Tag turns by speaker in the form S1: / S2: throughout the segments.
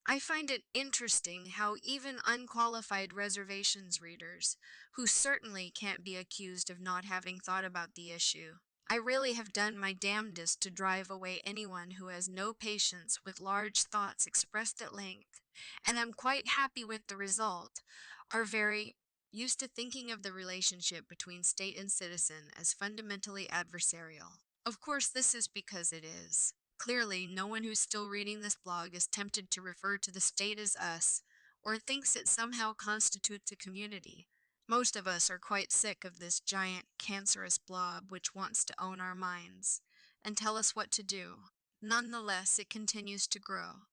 S1: I find it interesting how even unqualified reservations readers, who certainly can't be accused of not having thought about the issue, I really have done my damnedest to drive away anyone who has no patience with large thoughts expressed at length, and I'm quite happy with the result, are very used to thinking of the relationship between state and citizen as fundamentally adversarial. Of course, this is because it is. Clearly, no one who's still reading this blog is tempted to refer to the state as us, or thinks it somehow constitutes a community. Most of us are quite sick of this giant, cancerous blob which wants to own our minds and tell us what to do. Nonetheless, it continues to grow.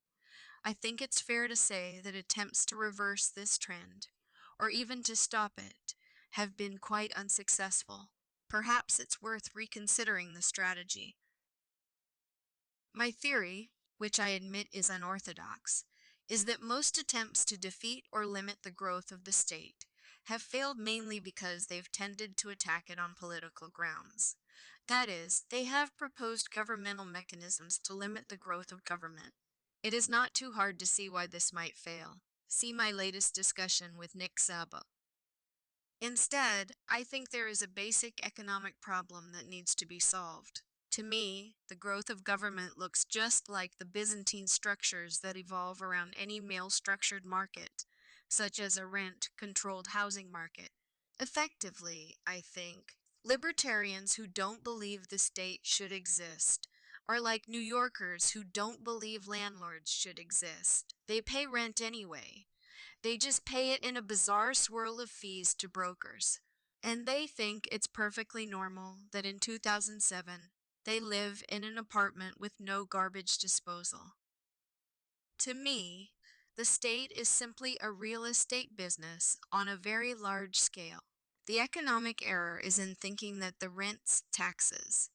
S1: I think it's fair to say that attempts to reverse this trend, or even to stop it, have been quite unsuccessful. Perhaps it's worth reconsidering the strategy. My theory, which I admit is unorthodox, is that most attempts to defeat or limit the growth of the state have failed mainly because they've tended to attack it on political grounds. That is, they have proposed governmental mechanisms to limit the growth of government. It is not too hard to see why this might fail. See my latest discussion with Nick Szabo. Instead, I think there is a basic economic problem that needs to be solved. To me, the growth of government looks just like the Byzantine structures that evolve around any male-structured market, such as a rent-controlled housing market. Effectively, I think, libertarians who don't believe the state should exist are like New Yorkers who don't believe landlords should exist. They pay rent anyway. They just pay it in a bizarre swirl of fees to brokers. And they think it's perfectly normal that in 2007 they live in an apartment with no garbage disposal. To me, the state is simply a real estate business on a very large scale. The economic error is in thinking that the rent's taxes.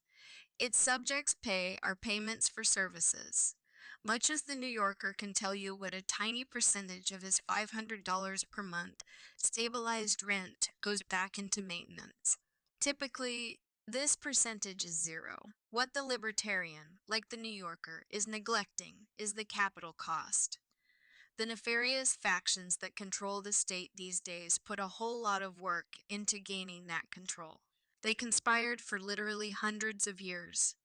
S1: Its subjects pay are payments for services. Much as the New Yorker can tell you what a tiny percentage of his $500 per month stabilized rent goes back into maintenance. Typically, this percentage is zero. What the libertarian, like the New Yorker, is neglecting is the capital cost. The nefarious factions that control the state these days put a whole lot of work into gaining that control. They conspired for literally hundreds of years.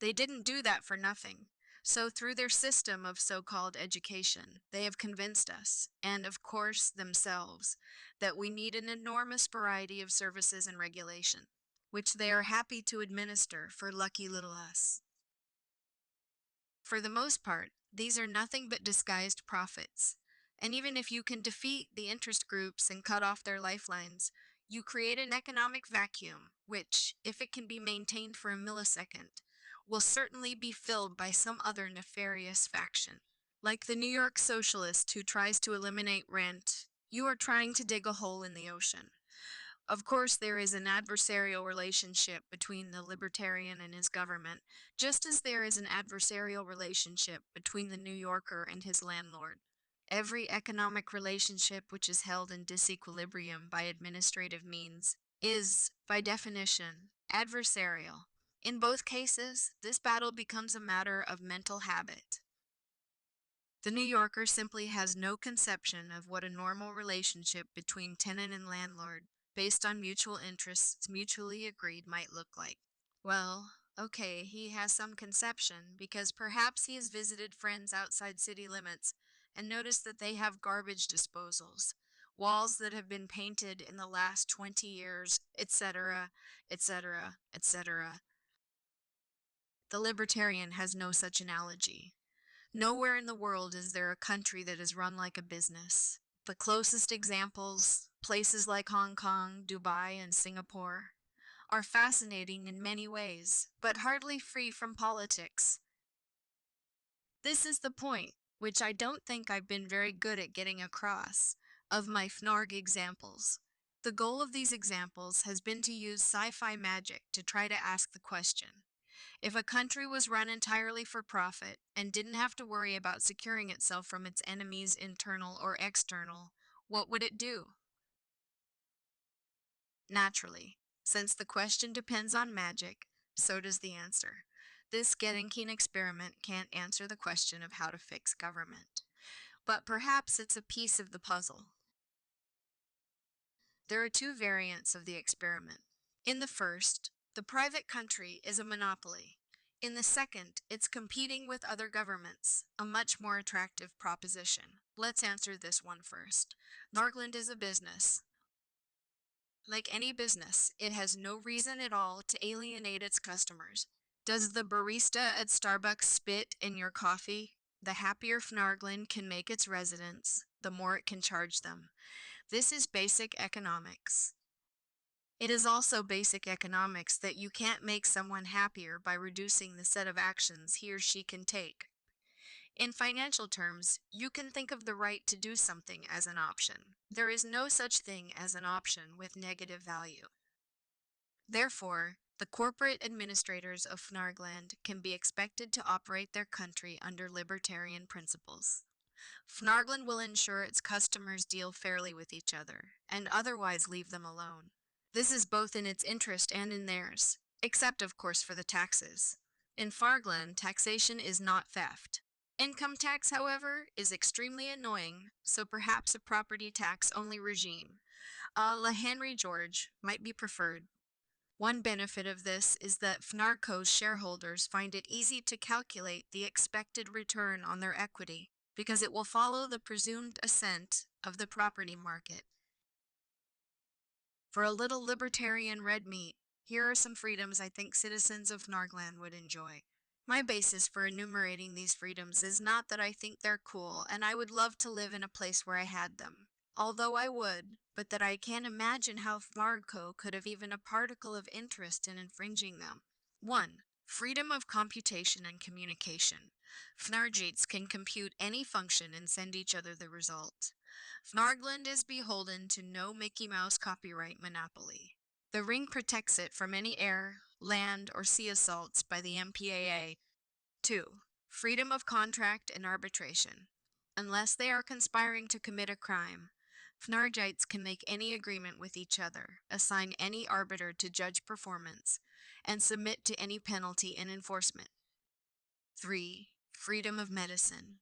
S1: They didn't do that for nothing. So through their system of so-called education, they have convinced us, and of course themselves, that we need an enormous variety of services and regulation, which they are happy to administer for lucky little us. For the most part, these are nothing but disguised profits. And even if you can defeat the interest groups and cut off their lifelines, you create an economic vacuum, which, if it can be maintained for a millisecond, will certainly be filled by some other nefarious faction. Like the New York socialist who tries to eliminate rent, you are trying to dig a hole in the ocean. Of course, there is an adversarial relationship between the libertarian and his government, just as there is an adversarial relationship between the New Yorker and his landlord. Every economic relationship which is held in disequilibrium by administrative means is, by definition, adversarial. In both cases, this battle becomes a matter of mental habit. The New Yorker simply has no conception of what a normal relationship between tenant and landlord, based on mutual interests mutually agreed, might look like. Well, okay, he has some conception because perhaps he has visited friends outside city limits and noticed that they have garbage disposals, walls that have been painted in the last 20 years, etc., etc., etc. The libertarian has no such analogy. Nowhere in the world is there a country that is run like a business. The closest examples, places like Hong Kong, Dubai, and Singapore, are fascinating in many ways, but hardly free from politics. This is the point, which I don't think I've been very good at getting across, of my FNARG examples. The goal of these examples has been to use sci-fi magic to try to ask the question: if a country was run entirely for profit and didn't have to worry about securing itself from its enemies, internal or external, what would it do? Naturally, since the question depends on magic, so does the answer. This Gedanken experiment can't answer the question of how to fix government. but perhaps it's a piece of the puzzle. There are two variants of the experiment. In the first, the private country is a monopoly. In the second, it's competing with other governments, a much more attractive proposition. Let's answer this one first. Nargland is a business. Like any business, it has no reason at all to alienate its customers. Does the barista at Starbucks spit in your coffee? The happier Fnargland can make its residents, the more it can charge them. This is basic economics. It is also basic economics that you can't make someone happier by reducing the set of actions he or she can take. In financial terms, you can think of the right to do something as an option. There is no such thing as an option with negative value. Therefore, the corporate administrators of Fnargland can be expected to operate their country under libertarian principles. Fnargland will ensure its customers deal fairly with each other, and otherwise leave them alone. This is both in its interest and in theirs, except of course for the taxes. In Fargland, taxation is not theft. Income tax, however, is extremely annoying, so perhaps a property tax-only regime, a la Henry George, might be preferred. One benefit of this is that Fnarco's shareholders find it easy to calculate the expected return on their equity, because it will follow the presumed ascent of the property market. For a little libertarian red meat, here are some freedoms I think citizens of Fnargland would enjoy. My basis for enumerating these freedoms is not that I think they're cool and I would love to live in a place where I had them. Although I would, but that I can't imagine how Fnarco could have even a particle of interest in infringing them. 1. Freedom of computation and communication. Fnargeets can compute any function and send each other the result. Fnargland is beholden to no Mickey Mouse copyright monopoly. The ring protects it from any air, land, or sea assaults by the MPAA. 2. Freedom of contract and arbitration. Unless they are conspiring to commit a crime, Fnargites can make any agreement with each other, assign any arbiter to judge performance, and submit to any penalty and enforcement. 3. Freedom of medicine.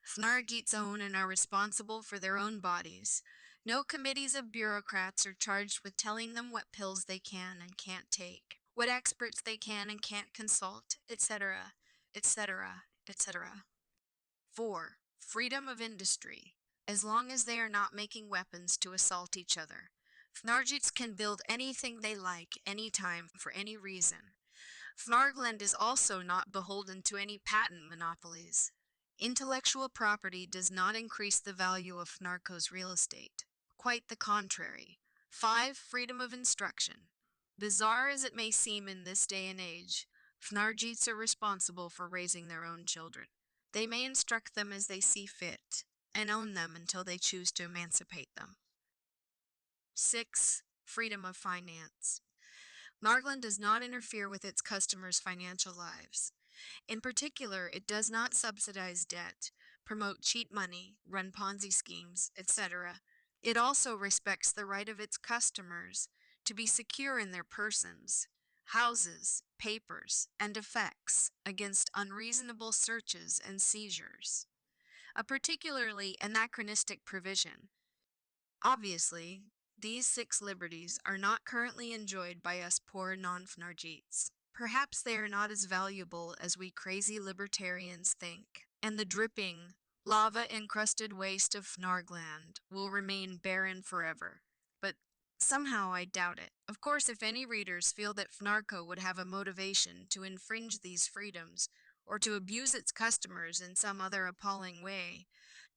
S1: Fnargeets own and are responsible for their own bodies. No committees of bureaucrats are charged with telling them what pills they can and can't take, what experts they can and can't consult, etc., etc., etc. 4. Freedom of industry. As long as they are not making weapons to assault each other, Fnargeets can build anything they like, anytime, for any reason. Fnargland is also not beholden to any patent monopolies. Intellectual property does not increase the value of Fnarco's real estate. Quite the contrary. 5. Freedom of instruction. Bizarre as it may seem in this day and age, Fnargeets are responsible for raising their own children. They may instruct them as they see fit, and own them until they choose to emancipate them. 6. Freedom of finance. Nargland does not interfere with its customers' financial lives. In particular, it does not subsidize debt, promote cheat money, run Ponzi schemes, etc. It also respects the right of its customers to be secure in their persons, houses, papers, and effects against unreasonable searches and seizures. A particularly anachronistic provision. Obviously, these 6 liberties are not currently enjoyed by us poor non-Fnargeets. Perhaps they are not as valuable as we crazy libertarians think, and the dripping, lava-encrusted waste of Fnargland will remain barren forever. But somehow I doubt it. Of course, if any readers feel that Fnarco would have a motivation to infringe these freedoms, or to abuse its customers in some other appalling way,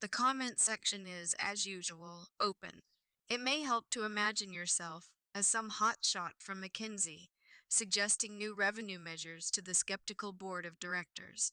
S1: the comment section is, as usual, open. It may help to imagine yourself as some hotshot from McKinsey, suggesting new revenue measures to the skeptical board of directors.